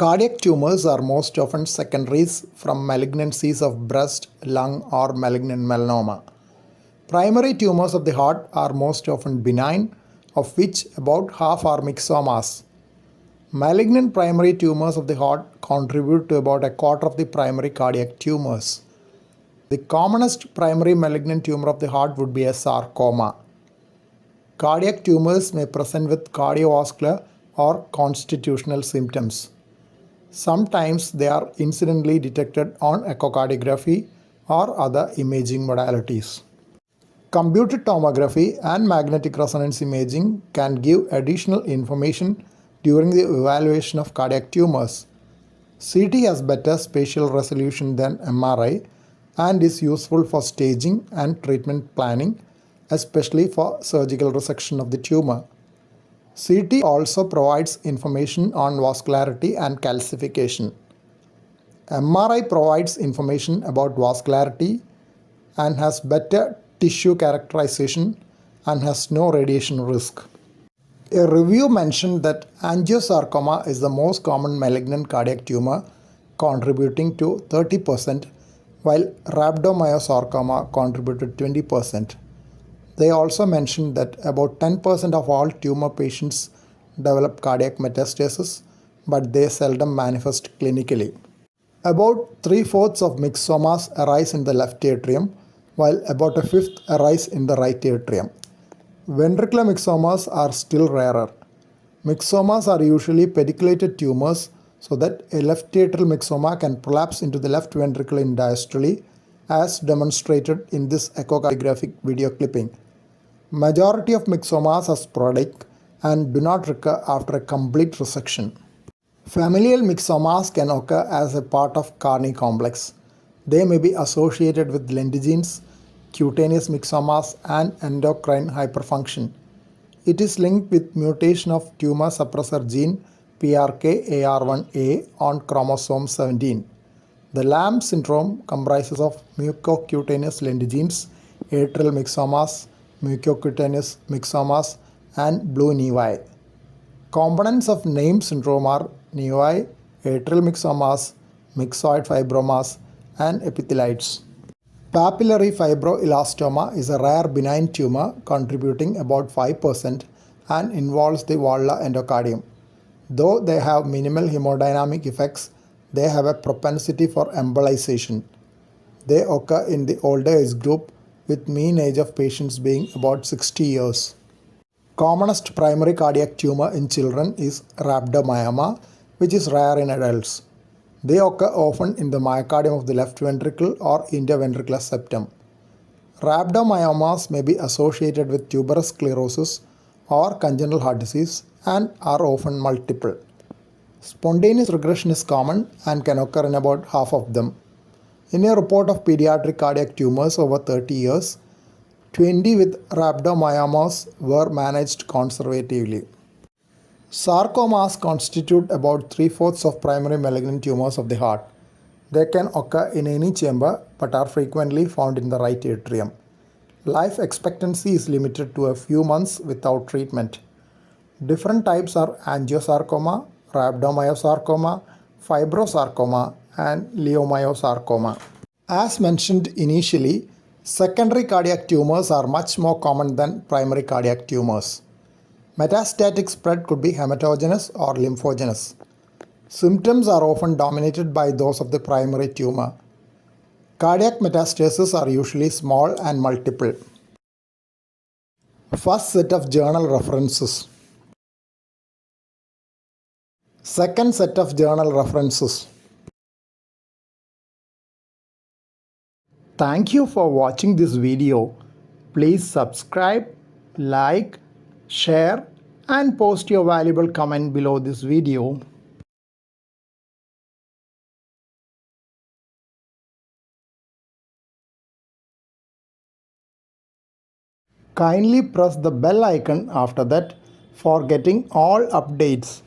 Cardiac tumors are most often secondaries from malignancies of breast, lung, or malignant melanoma. Primary tumors of the heart are most often benign, of which about half are myxomas. Malignant primary tumors of the heart contribute to about a quarter of the primary cardiac tumors. The commonest primary malignant tumor of the heart would be a sarcoma. Cardiac tumors may present with cardiovascular or constitutional symptoms. Sometimes they are incidentally detected on echocardiography or other imaging modalities. Computed tomography and magnetic resonance imaging can give additional information during the evaluation of cardiac tumors. CT has better spatial resolution than MRI and is useful for staging and treatment planning, especially for surgical resection of the tumor. CT also provides information on vascularity and calcification. MRI provides information about vascularity and has better tissue characterization and has no radiation risk. A review mentioned that angiosarcoma is the most common malignant cardiac tumor, contributing to 30%, while rhabdomyosarcoma contributed 20%. They also mentioned that about 10% of all tumor patients develop cardiac metastasis, but they seldom manifest clinically. About 3/4 of myxomas arise in the left atrium, while about a fifth arise in the right atrium. Ventricular myxomas are still rarer. Myxomas are usually pediculated tumors, so that a left atrial myxoma can prolapse into the left ventricle in diastole, as demonstrated in this echocardiographic video clipping. Majority of myxomas are sporadic and do not recur after a complete resection. Familial mixomas can occur as a part of Carney complex. They may be associated with lentigens, cutaneous myxomas, and endocrine hyperfunction. It is linked with mutation of tumor suppressor gene PRKAR1A on chromosome 17. The Lamb syndrome comprises of mucocutaneous lentigens, atrial myxomas, mucocutaneous myxomas, and blue nevai. Components of named syndrome are nevai, atrial myxomas, myxoid fibromas, and epitheliids. Papillary fibroelastoma is a rare benign tumor contributing about 5% and involves the valvular endocardium. Though they have minimal hemodynamic effects, they have a propensity for embolization. They occur in the older age group, with mean age of patients being about 60 years. Commonest primary cardiac tumor in children is Rhabdomyoma, which is rare in adults. They occur often in the myocardium of the left ventricle or interventricular septum. Rhabdomyomas may be associated with tuberous sclerosis or congenital heart disease and are often multiple. Spontaneous regression is common and can occur in about half of them. In a report of pediatric cardiac tumors over 30 years, 20 with rhabdomyomas were managed conservatively. Sarcomas constitute about 3/4 of primary malignant tumors of the heart. They can occur in any chamber but are frequently found in the right atrium. Life expectancy is limited to a few months without treatment. Different types are angiosarcoma, rhabdomyosarcoma, fibrosarcoma, and leiomyosarcoma. As mentioned initially, secondary cardiac tumors are much more common than primary cardiac tumors. Metastatic spread could be hematogenous or lymphogenous. Symptoms are often dominated by those of the primary tumor. Cardiac metastases are usually small and multiple. First set of journal references. Second set of journal references. Thank you for watching this video. Please subscribe, like, share, and post your valuable comment below this video. Kindly press the bell icon after that for getting all updates.